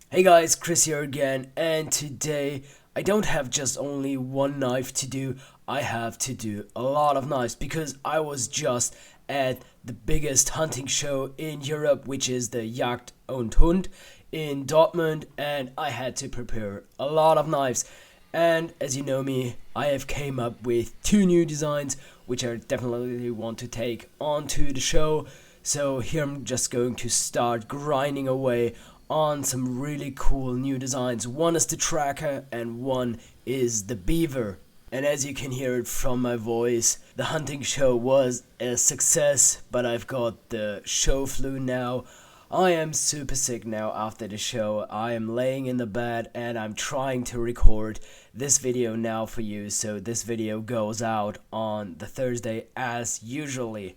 Hey guys, Chris here again, and today I don't have just only one knife to do, I have to do a lot of knives because I was just at the biggest hunting show in Europe, which is the Jagd&Hund in Dortmund, and I had to prepare a lot of knives. And as you know me, I have came up with two new designs, which I definitely want to take onto the show. So here I'm just going to start grinding away on some really cool new designs. One is the tracker and one is the beaver. And as you can hear it from my voice, the hunting show was a success, but I've got the show flu now. I am super sick now after the show. I am laying in the bed and I'm trying to record this video now for you. So this video goes out on the Thursday as usually.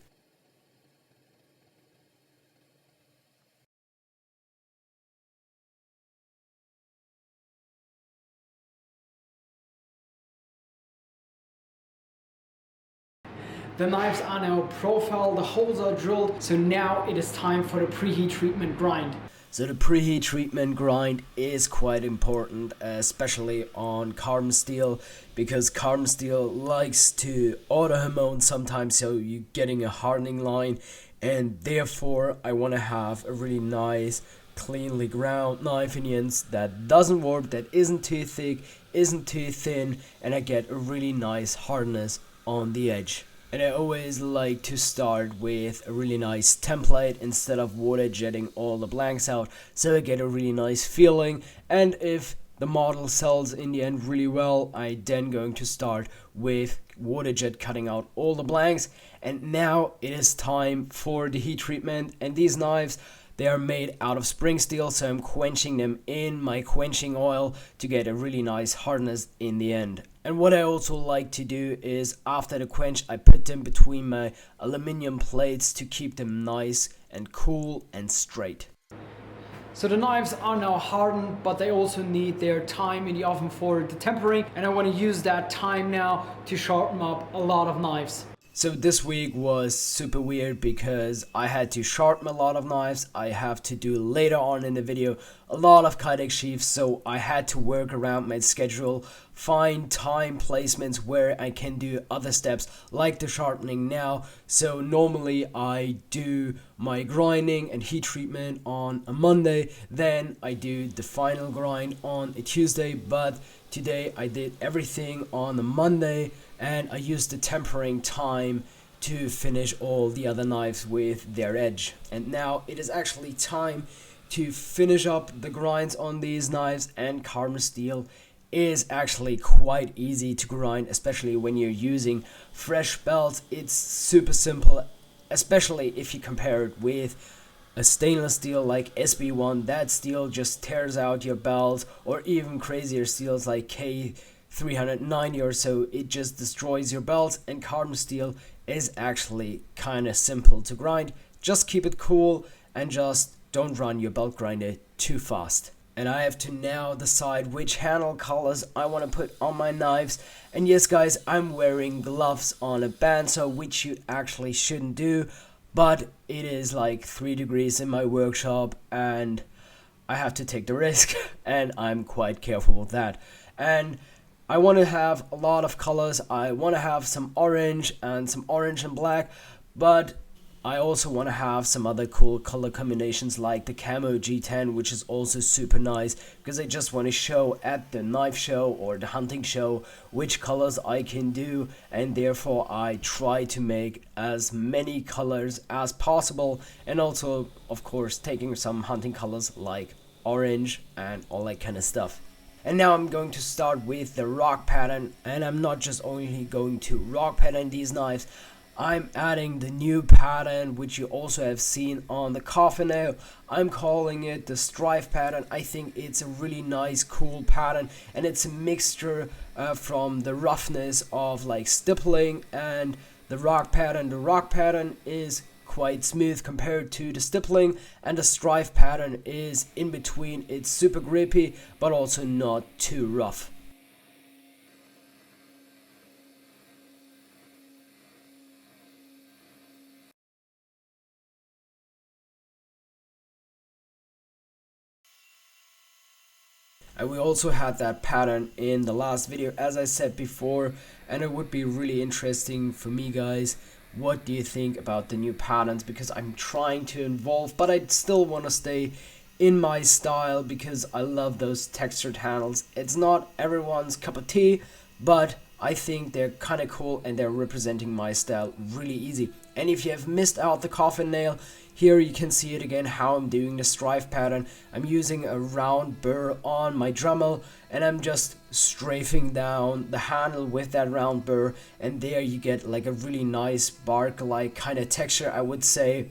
The knives are now profiled, the holes are drilled, so now it is time for the preheat treatment grind. So the preheat treatment grind is quite important, especially on carbon steel, because carbon steel likes to auto-hormone sometimes, so you're getting a hardening line, and therefore I want to have a really nice cleanly ground knife in the end that doesn't warp, that isn't too thick, isn't too thin, and I get a really nice hardness on the edge. And I always like to start with a really nice template instead of water jetting all the blanks out, so I get a really nice feeling. And if the model sells in the end really well, I then going to start with water jet cutting out all the blanks. And now it is time for the heat treatment, and these knives, they are made out of spring steel, so I'm quenching them in my quenching oil to get a really nice hardness in the end. And what I also like to do is after the quench, I put them between my aluminum plates to keep them nice and cool and straight. So the knives are now hardened, but they also need their time in the oven for the tempering, and I want to use that time now to sharpen up a lot of knives. So this week was super weird because I had to sharpen a lot of knives. I have to do later on in the video a lot of Kydex sheaths, so I had to work around my schedule, find time placements where I can do other steps like the sharpening now. So normally I do my grinding and heat treatment on a Monday, then I do the final grind on a Tuesday, but today I did everything on a Monday, and I used the tempering time to finish all the other knives with their edge. And now it is actually time to finish up the grinds on these knives, and carbon steel is actually quite easy to grind, especially when you're using fresh belts. It's super simple, especially if you compare it with a stainless steel like SB1. That steel just tears out your belt, or even crazier steels like K390 or so, it just destroys your belt. And carbon steel is actually kind of simple to grind. Just keep it cool and just don't run your belt grinder too fast. And I have to now decide which handle colors I want to put on my knives. And yes guys, I'm wearing gloves on a bandsaw, which you actually shouldn't do, but it is like 3 degrees in my workshop and I have to take the risk and I'm quite careful with that. And I want to have a lot of colors. I want to have some orange and black, but I also want to have some other cool color combinations like the camo G10, which is also super nice because I just want to show at the knife show or the hunting show which colors I can do, and therefore I try to make as many colors as possible, and also of course taking some hunting colors like orange and all that kind of stuff. And now I'm going to start with the rock pattern, and I'm not just only going to rock pattern these knives, I'm adding the new pattern which you also have seen on the coffin now. I'm calling it the stripe pattern. I think it's a really nice cool pattern, and it's a mixture from the roughness of like stippling and the rock pattern. The rock pattern is quite smooth compared to the stippling, and the stripe pattern is in between. It's super grippy but also not too rough. And we also had that pattern in the last video, as I said before, and it would be really interesting for me, guys. What do you think about the new patterns? Because I'm trying to evolve, but I still want to stay in my style because I love those textured handles. It's not everyone's cup of tea, but I think they're kind of cool and they're representing my style really easy. And if you have missed out the coffin nail, here you can see it again how I'm doing the strife pattern. I'm using a round burr on my Dremel and I'm just strafing down the handle with that round burr, and there you get like a really nice bark like kind of texture, I would say.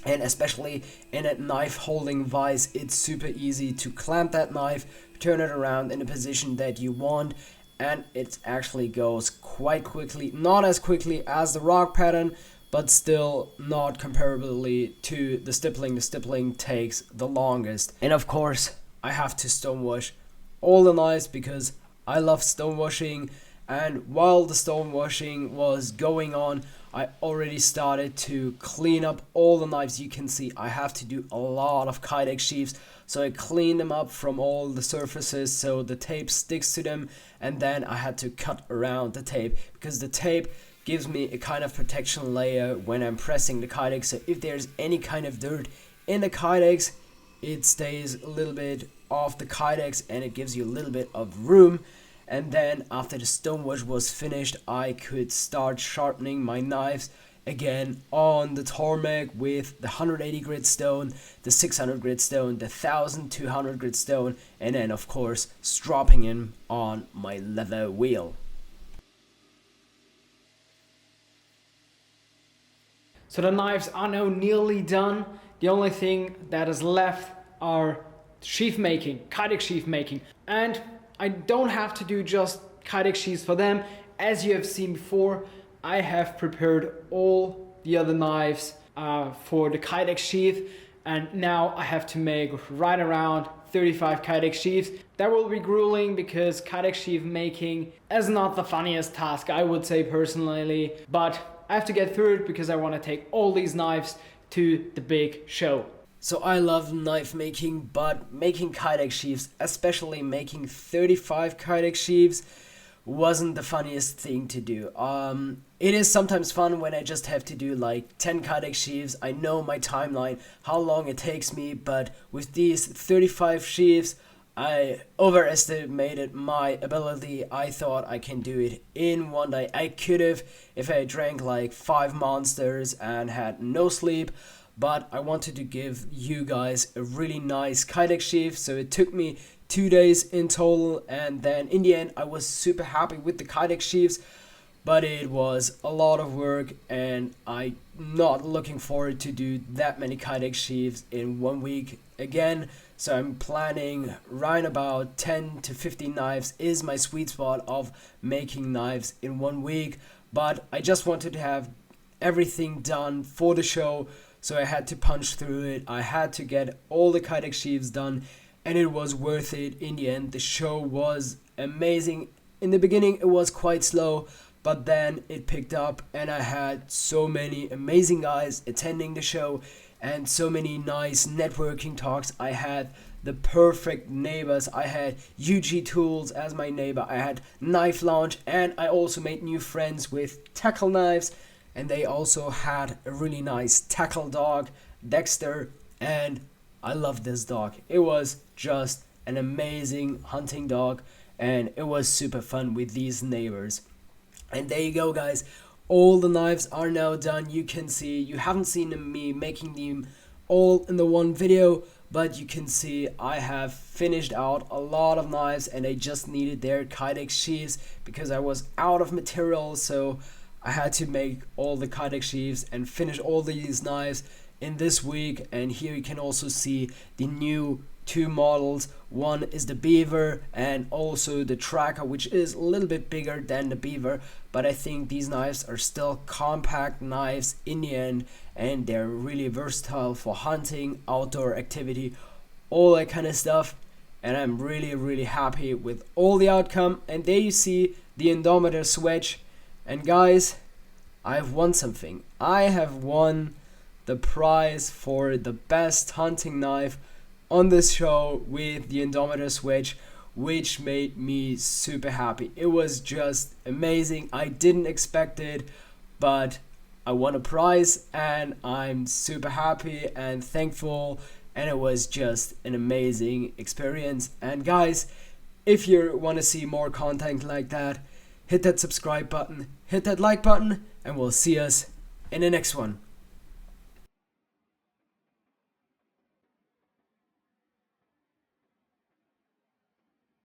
And especially in a knife holding vise, it's super easy to clamp that knife, turn it around in a position that you want, and it actually goes quite quickly. Not as quickly as the rock pattern, but still not comparably to the stippling. The stippling takes the longest. And of course, I have to stonewash all the knives because I love stonewashing. And while the stonewashing was going on, I already started to clean up all the knives. You can see I have to do a lot of Kydex sheaths, so I cleaned them up from all the surfaces so the tape sticks to them, and then I had to cut around the tape because the tape gives me a kind of protection layer when I'm pressing the Kydex. So if there's any kind of dirt in the Kydex, it stays a little bit off the Kydex and it gives you a little bit of room. And then after the stonewash was finished, I could start sharpening my knives again on the tarmac with the 180 grit stone, the 600 grit stone, the 1200 grit stone, and then of course stropping in on my leather wheel. So the knives are now nearly done. The only thing that is left are sheath making, Kydex sheath making. And I don't have to do just Kydex sheaths for them. As you have seen before, I have prepared all the other knives for the Kydex sheath, and now I have to make right around 35 Kydex sheaths. That will be grueling because Kydex sheath making is not the funniest task, I would say personally, but I have to get through it because I want to take all these knives to the big show. So I love knife making, but making Kydex sheaths, especially making 35 Kydex sheaths, wasn't the funniest thing to do. It is sometimes fun when I just have to do like 10 Kydex sheaths. I know my timeline, how long it takes me, but with these 35 sheaths, I overestimated my ability. I thought I can do it in one day. I could have if I drank like 5 monsters and had no sleep. But I wanted to give you guys a really nice Kydex sheath, so it took me 2 days in total, and then in the end I was super happy with the Kydex sheaths, but it was a lot of work and I'm not looking forward to do that many Kydex sheaths in 1 week again. So I'm planning around about 10 to 15 knives is my sweet spot of making knives in 1 week, but I just wanted to have everything done for the show. So I had to punch through it. I had to get all the Kydex sheaths done, and it was worth it in the end. The show was amazing. In the beginning it was quite slow, but then it picked up and I had so many amazing guys attending the show and so many nice networking talks. I had the perfect neighbors. I had UG Tools as my neighbor. I had Knife Lounge, and I also made new friends with tackle knives. And they also had a really nice tackle dog, Dexter, and I love this dog. It was just an amazing hunting dog, and it was super fun with these neighbors. And there you go, guys. All the knives are now done. You can see, you haven't seen me making them all in the one video, but you can see I have finished out a lot of knives, and I just needed their Kydex sheaths because I was out of material, so I had to make all the Kydex sheaths and finish all these knives in this week. And here you can also see the new 2 models. One is the Beaver and also the Tracker, which is a little bit bigger than the Beaver, but I think these knives are still compact knives in the end, and they're really versatile for hunting, outdoor activity, all that kind of stuff. And I'm really happy with all the outcome. And there you see the Indometer switch. And guys, I've won something. I have won the prize for the best hunting knife on this show with the Indometer switch, which made me super happy. It was just amazing. I didn't expect it, but I won a prize and I'm super happy and thankful, and it was just an amazing experience. And guys, if you want to see more content like that, hit that subscribe button, hit that like button, and we'll see us in the next one.